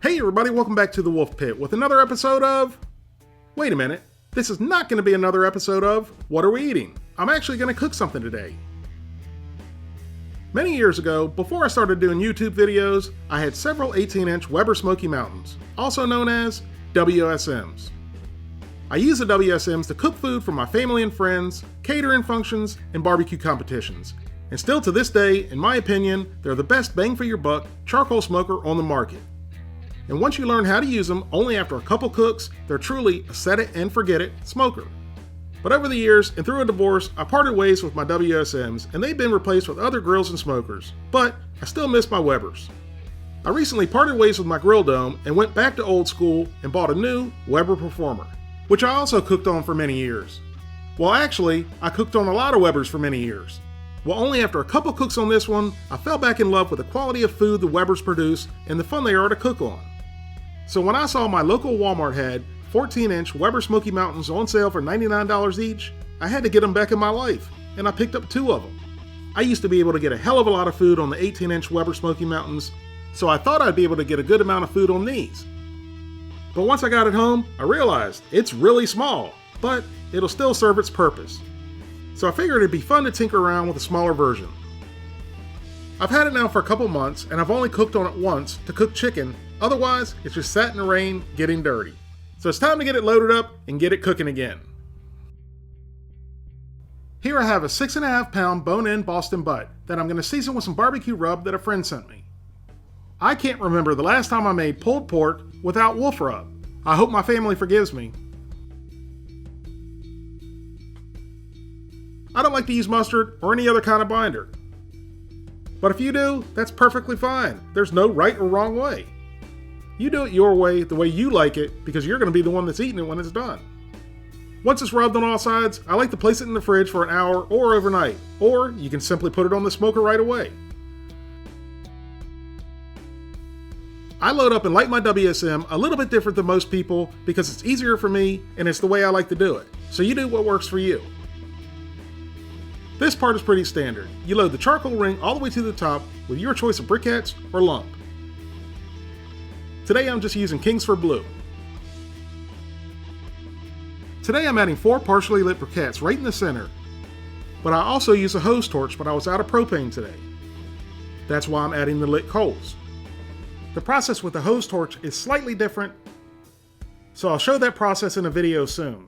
Hey everybody, welcome back to the Wolfe Pit with another episode of... Wait a minute, this is not going to be another episode of What Are We Eating? I'm actually going to cook something today. Many years ago, before I started doing YouTube videos, I had several 18-inch Weber Smoky Mountains, also known as WSMs. I used the WSMs to cook food for my family and friends, catering functions, and barbecue competitions. And still to this day, in my opinion, they're the best bang for your buck charcoal smoker on the market. And once you learn how to use them, only after a couple cooks, they're truly a set it and forget it smoker. But over the years, and through a divorce, I parted ways with my WSMs, and they've been replaced with other grills and smokers. But I still miss my Webers. I recently parted ways with my grill dome and went back to old school and bought a new Weber Performer, which I also cooked on for many years. Well, actually, I cooked on a lot of Webers for many years. Well, only after a couple cooks on this one, I fell back in love with the quality of food the Webers produce and the fun they are to cook on. So when I saw my local Walmart had 14-inch Weber Smoky Mountains on sale for $99 each, I had to get them back in my life, and I picked up two of them. I used to be able to get a hell of a lot of food on the 18-inch Weber Smoky Mountains, so I thought I'd be able to get a good amount of food on these. But once I got it home, I realized it's really small, but it'll still serve its purpose. So I figured it'd be fun to tinker around with a smaller version. I've had it now for a couple months, and I've only cooked on it once to cook chicken. Otherwise, it's just sat in the rain, getting dirty. So it's time to get it loaded up and get it cooking again. Here I have a 6.5 pound bone-in Boston butt that I'm going to season with some barbecue rub that a friend sent me. I can't remember the last time I made pulled pork without Wolfe rub. I hope my family forgives me. I don't like to use mustard or any other kind of binder. But if you do, that's perfectly fine. There's no right or wrong way. You do it your way, the way you like it, because you're going to be the one that's eating it when it's done. Once it's rubbed on all sides, I like to place it in the fridge for an hour or overnight, or you can simply put it on the smoker right away. I load up and light my WSM a little bit different than most people because it's easier for me and it's the way I like to do it. So you do what works for you. This part is pretty standard. You load the charcoal ring all the way to the top with your choice of briquettes or lump. Today I'm just using Kingsford Blue. Today I'm adding 4 partially lit briquettes right in the center, but I also use a hose torch, but I was out of propane today. That's why I'm adding the lit coals. The process with the hose torch is slightly different, so I'll show that process in a video soon.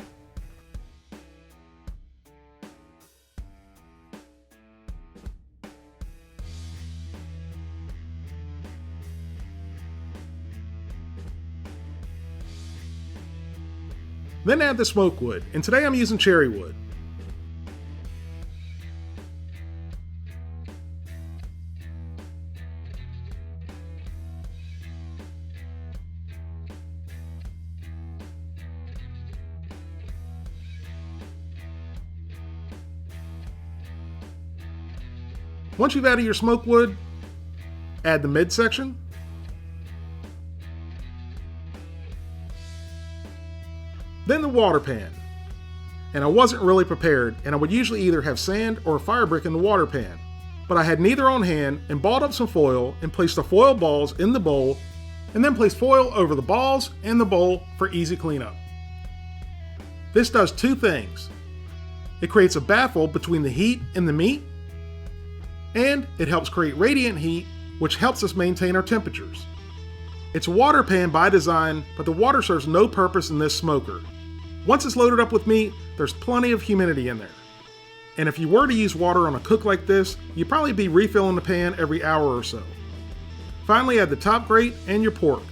Then add the smoke wood, and today I'm using cherry wood. Once you've added your smoke wood, add the midsection. Then the water pan. And I wasn't really prepared, and I would usually either have sand or a fire brick in the water pan. But I had neither on hand and balled up some foil and placed the foil balls in the bowl, and then placed foil over the balls and the bowl for easy cleanup. This does two things. It creates a baffle between the heat and the meat, and it helps create radiant heat, which helps us maintain our temperatures. It's a water pan by design, but the water serves no purpose in this smoker. Once it's loaded up with meat, there's plenty of humidity in there. And if you were to use water on a cook like this, you'd probably be refilling the pan every hour or so. Finally, add the top grate and your pork.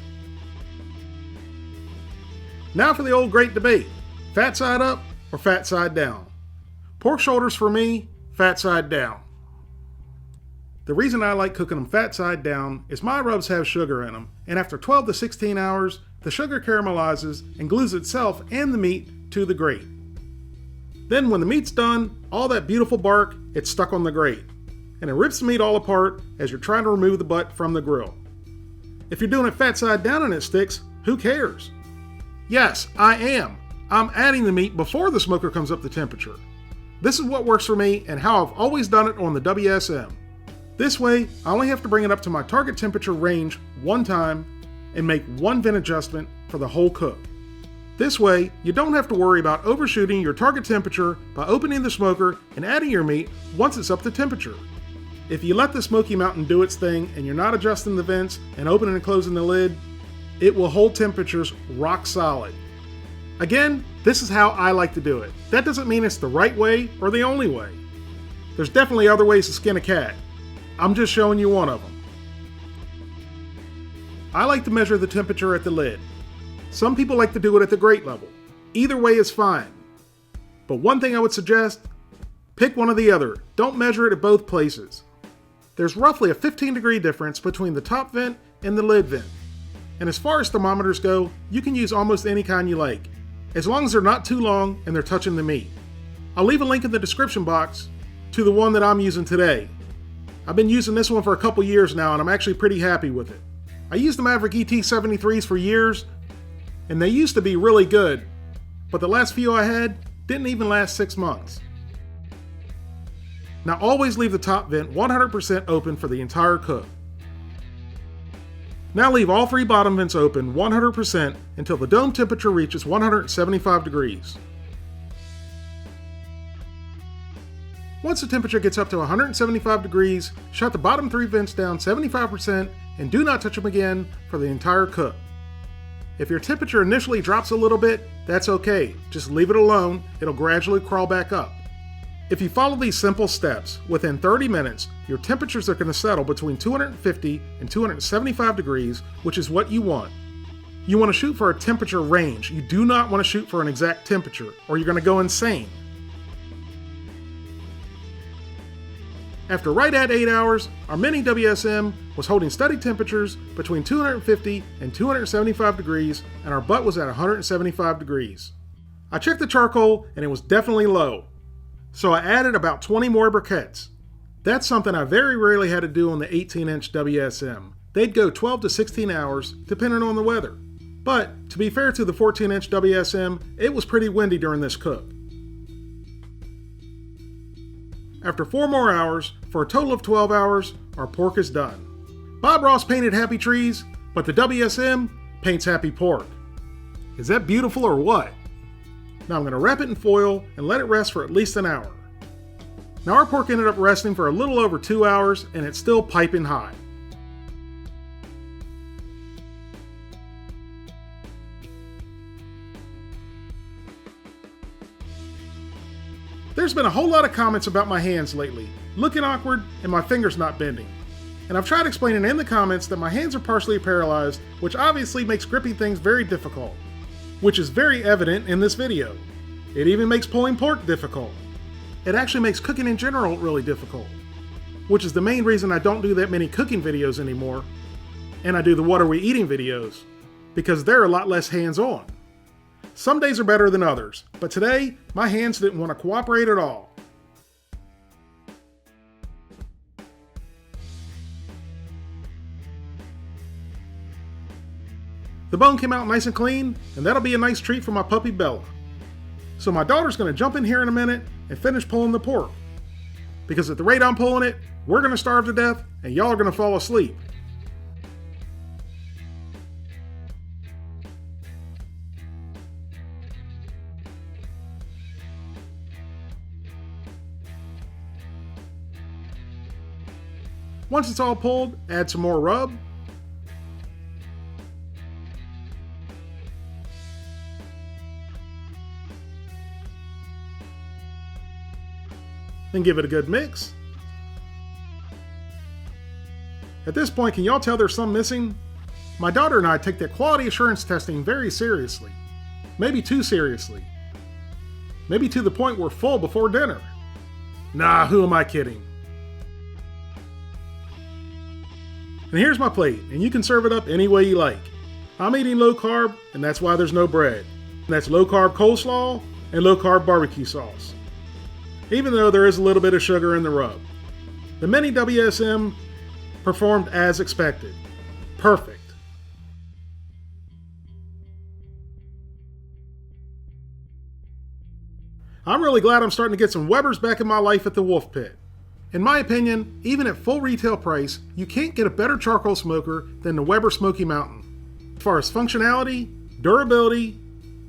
Now for the old great debate, fat side up or fat side down. Pork shoulders for me, fat side down. The reason I like cooking them fat side down is my rubs have sugar in them, and after 12 to 16 hours, the sugar caramelizes and glues itself and the meat to the grate. Then when the meat's done, all that beautiful bark, it's stuck on the grate, and it rips the meat all apart as you're trying to remove the butt from the grill. If you're doing it fat side down and it sticks, who cares? Yes, I am. I'm adding the meat before the smoker comes up to temperature. This is what works for me and how I've always done it on the WSM. This way, I only have to bring it up to my target temperature range one time, and make one vent adjustment for the whole cook. This way, you don't have to worry about overshooting your target temperature by opening the smoker and adding your meat once it's up to temperature. If you let the Smoky Mountain do its thing and you're not adjusting the vents and opening and closing the lid, it will hold temperatures rock solid. Again, this is how I like to do it. That doesn't mean it's the right way or the only way. There's definitely other ways to skin a cat. I'm just showing you one of them. I like to measure the temperature at the lid. Some people like to do it at the grate level. Either way is fine. But one thing I would suggest, pick one or the other. Don't measure it at both places. There's roughly a 15-degree difference between the top vent and the lid vent. And as far as thermometers go, you can use almost any kind you like, as long as they're not too long and they're touching the meat. I'll leave a link in the description box to the one that I'm using today. I've been using this one for a couple years now and I'm actually pretty happy with it. I used the Maverick ET73s for years, and they used to be really good, but the last few I had didn't even last 6 months. Now always leave the top vent 100% open for the entire cook. Now leave all 3 bottom vents open 100% until the dome temperature reaches 175 degrees. Once the temperature gets up to 175 degrees, shut the bottom 3 vents down 75% and do not touch them again for the entire cook. If your temperature initially drops a little bit, that's okay. Just leave it alone, it'll gradually crawl back up. If you follow these simple steps, within 30 minutes, your temperatures are going to settle between 250 and 275 degrees, which is what you want. You want to shoot for a temperature range. You do not want to shoot for an exact temperature, or you're going to go insane. After right at 8 hours, our mini WSM was holding steady temperatures between 250 and 275 degrees, and our butt was at 175 degrees. I checked the charcoal and it was definitely low, so I added about 20 more briquettes. That's something I very rarely had to do on the 18-inch WSM. They'd go 12 to 16 hours, depending on the weather. But, to be fair to the 14-inch WSM, it was pretty windy during this cook. After 4 more hours, for a total of 12 hours, our pork is done. Bob Ross painted happy trees, but the WSM paints happy pork. Is that beautiful or what? Now I'm going to wrap it in foil and let it rest for at least an hour. Now our pork ended up resting for a little over 2 hours and it's still piping hot. There's been a whole lot of comments about my hands lately, looking awkward and my fingers not bending. And I've tried explaining in the comments that my hands are partially paralyzed, which obviously makes gripping things very difficult, which is very evident in this video. It even makes pulling pork difficult. It actually makes cooking in general really difficult, which is the main reason I don't do that many cooking videos anymore, and I do the what are we eating videos, because they're a lot less hands-on. Some days are better than others, but today, my hands didn't want to cooperate at all. The bone came out nice and clean, and that'll be a nice treat for my puppy Bella. So my daughter's going to jump in here in a minute and finish pulling the pork. Because at the rate I'm pulling it, we're going to starve to death, and y'all are going to fall asleep. Once it's all pulled, add some more rub. Then give it a good mix. At this point, can y'all tell there's some missing? My daughter and I take that quality assurance testing very seriously. Maybe too seriously. Maybe to the point we're full before dinner. Nah, who am I kidding? And here's my plate, and you can serve it up any way you like. I'm eating low carb, and that's why there's no bread. And that's low carb coleslaw and low carb barbecue sauce. Even though there is a little bit of sugar in the rub. The mini WSM performed as expected. Perfect. I'm really glad I'm starting to get some Webers back in my life at the Wolfe Pit. In my opinion, even at full retail price, you can't get a better charcoal smoker than the Weber Smoky Mountain. far as functionality, durability,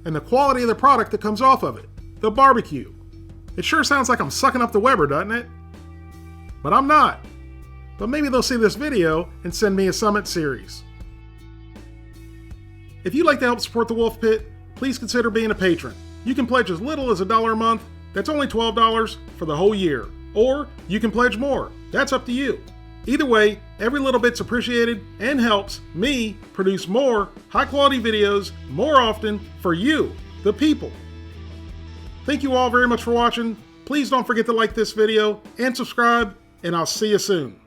and the quality of the product that comes off of it, the barbecue. It sure sounds like I'm sucking up to Weber, doesn't it? But I'm not. But maybe they'll see this video and send me a Summit series. If you'd like to help support the Wolfe Pit, please consider being a patron. You can pledge as little as $1 a month. That's only $12 for the whole year. Or you can pledge more. That's up to you. Either way, every little bit's appreciated and helps me produce more high-quality videos more often for you, the people. Thank you all very much for watching. Please don't forget to like this video and subscribe, and I'll see you soon.